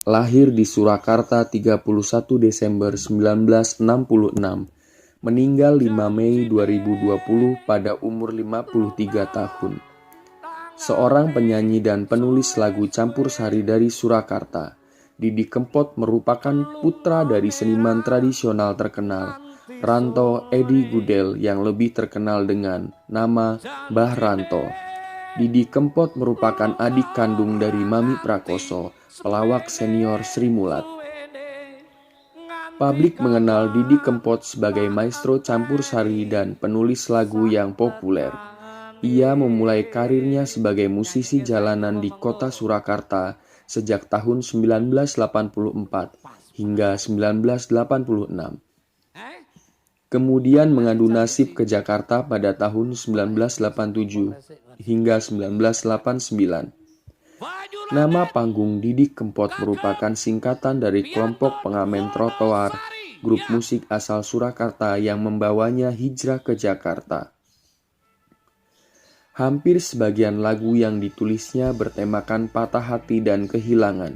Lahir di Surakarta 31 Desember 1966, meninggal 5 Mei 2020 pada umur 53 tahun. Seorang penyanyi dan penulis lagu campursari dari Surakarta, Didi Kempot merupakan putra dari seniman tradisional terkenal, Ranto Edi Gudel yang lebih terkenal dengan nama Mbah Ranto. Didi Kempot merupakan adik kandung dari Mami Prakoso, pelawak senior Sri Mulat. Publik mengenal Didi Kempot sebagai maestro campursari dan penulis lagu yang populer. Ia memulai karirnya sebagai musisi jalanan di kota Surakarta sejak tahun 1984 hingga 1986. Kemudian mengadu nasib ke Jakarta pada tahun 1987 hingga 1989. Nama panggung Didi Kempot merupakan singkatan dari kelompok pengamen trotoar, grup musik asal Surakarta yang membawanya hijrah ke Jakarta. Hampir sebagian lagu yang ditulisnya bertemakan patah hati dan kehilangan.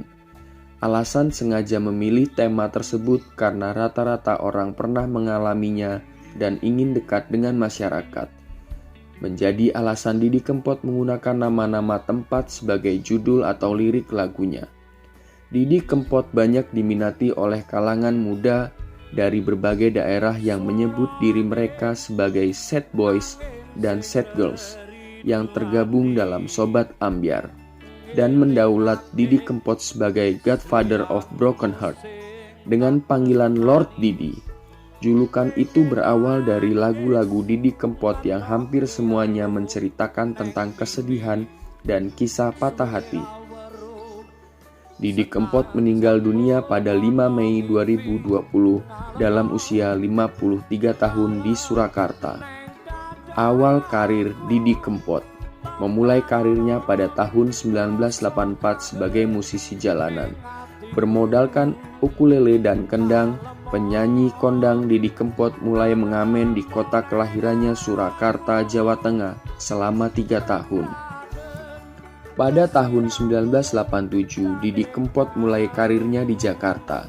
Alasan sengaja memilih tema tersebut karena rata-rata orang pernah mengalaminya dan ingin dekat dengan masyarakat. Menjadi alasan Didi Kempot menggunakan nama-nama tempat sebagai judul atau lirik lagunya. Didi Kempot banyak diminati oleh kalangan muda dari berbagai daerah yang menyebut diri mereka sebagai sad boys dan sad girls yang tergabung dalam Sobat Ambyar, dan mendaulat Didi Kempot sebagai Godfather of Broken Heart dengan panggilan Lord Didi. Julukan itu berawal dari lagu-lagu Didi Kempot yang hampir semuanya menceritakan tentang kesedihan dan kisah patah hati. Didi Kempot meninggal dunia pada 5 Mei 2020 dalam usia 53 tahun di Surakarta. Awal karir Didi Kempot memulai karirnya pada tahun 1984 sebagai musisi jalanan. Bermodalkan ukulele dan kendang, penyanyi kondang Didi Kempot mulai mengamen di kota kelahirannya Surakarta, Jawa Tengah selama 3 tahun. Pada tahun 1987, Didi Kempot mulai karirnya di Jakarta.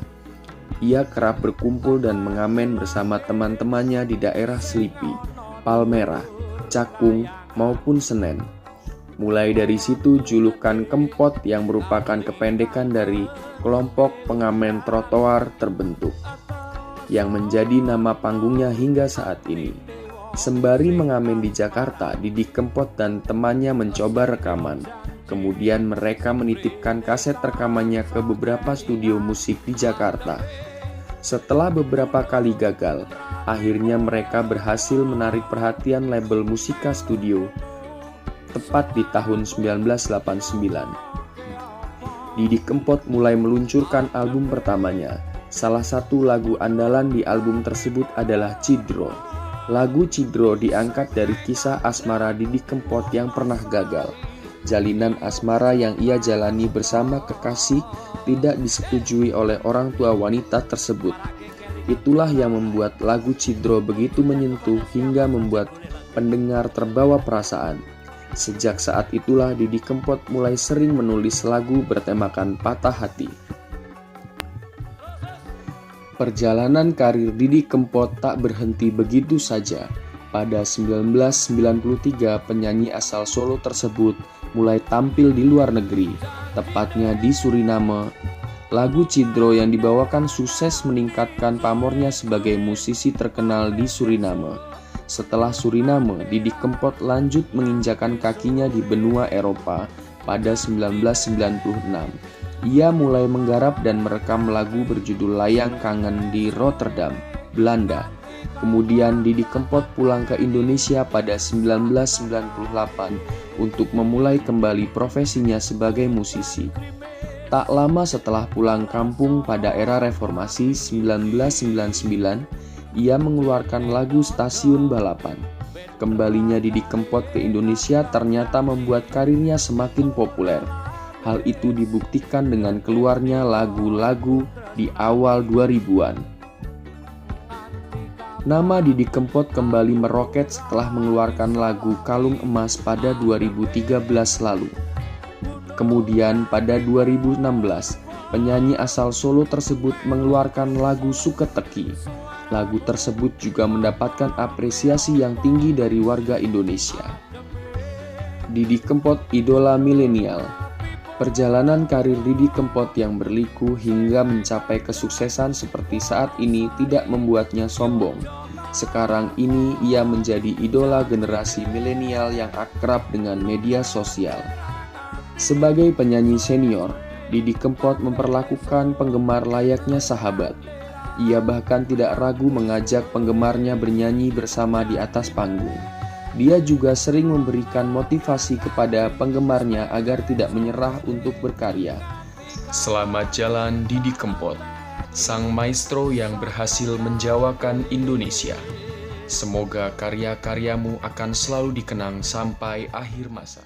Ia kerap berkumpul dan mengamen bersama teman-temannya di daerah Selipi, Palmerah, Cakung, maupun Senen. Mulai dari situ julukan Kempot yang merupakan kependekan dari kelompok pengamen trotoar terbentuk, yang menjadi nama panggungnya hingga saat ini. Sembari mengamen di Jakarta, Didi Kempot dan temannya mencoba rekaman. Kemudian mereka menitipkan kaset rekamannya ke beberapa studio musik di Jakarta. Setelah beberapa kali gagal, akhirnya mereka berhasil menarik perhatian label Musika Studio tepat di tahun 1989. Didi Kempot mulai meluncurkan album pertamanya. Salah satu lagu andalan di album tersebut adalah Cidro. Lagu Cidro diangkat dari kisah asmara Didi Kempot yang pernah gagal. Jalinan asmara yang ia jalani bersama kekasih tidak disetujui oleh orang tua wanita tersebut. Itulah yang membuat lagu Cidro begitu menyentuh hingga membuat pendengar terbawa perasaan. Sejak saat itulah Didi Kempot mulai sering menulis lagu bertemakan patah hati. Perjalanan karir Didi Kempot tak berhenti begitu saja. Pada 1993, penyanyi asal Solo tersebut mulai tampil di luar negeri, tepatnya di Suriname. Lagu Cidro yang dibawakan sukses meningkatkan pamornya sebagai musisi terkenal di Suriname. Setelah Suriname, Didi Kempot lanjut menginjakan kakinya di benua Eropa pada 1996. Ia mulai menggarap dan merekam lagu berjudul Layang Kangen di Rotterdam, Belanda. Kemudian Didi Kempot pulang ke Indonesia pada 1998 untuk memulai kembali profesinya sebagai musisi. Tak lama setelah pulang kampung pada era reformasi 1999, ia mengeluarkan lagu Stasiun Balapan. Kembalinya Didi Kempot ke Indonesia ternyata membuat karirnya semakin populer. Hal itu dibuktikan dengan keluarnya lagu-lagu di awal 2000-an. Nama Didi Kempot kembali meroket setelah mengeluarkan lagu Kalung Emas pada 2013 lalu. Kemudian pada 2016, Penyanyi asal Solo tersebut mengeluarkan lagu Suketeki. Lagu tersebut juga mendapatkan apresiasi yang tinggi dari warga Indonesia. Didi Kempot, idola milenial. Perjalanan karir Didi Kempot yang berliku hingga mencapai kesuksesan seperti saat ini tidak membuatnya sombong. Sekarang ini ia menjadi idola generasi milenial yang akrab dengan media sosial. Sebagai penyanyi senior, Didi Kempot memperlakukan penggemar layaknya sahabat. Ia bahkan tidak ragu mengajak penggemarnya bernyanyi bersama di atas panggung. Dia juga sering memberikan motivasi kepada penggemarnya agar tidak menyerah untuk berkarya. Selamat jalan Didi Kempot, sang maestro yang berhasil menjawakan Indonesia. Semoga karya-karyamu akan selalu dikenang sampai akhir masa.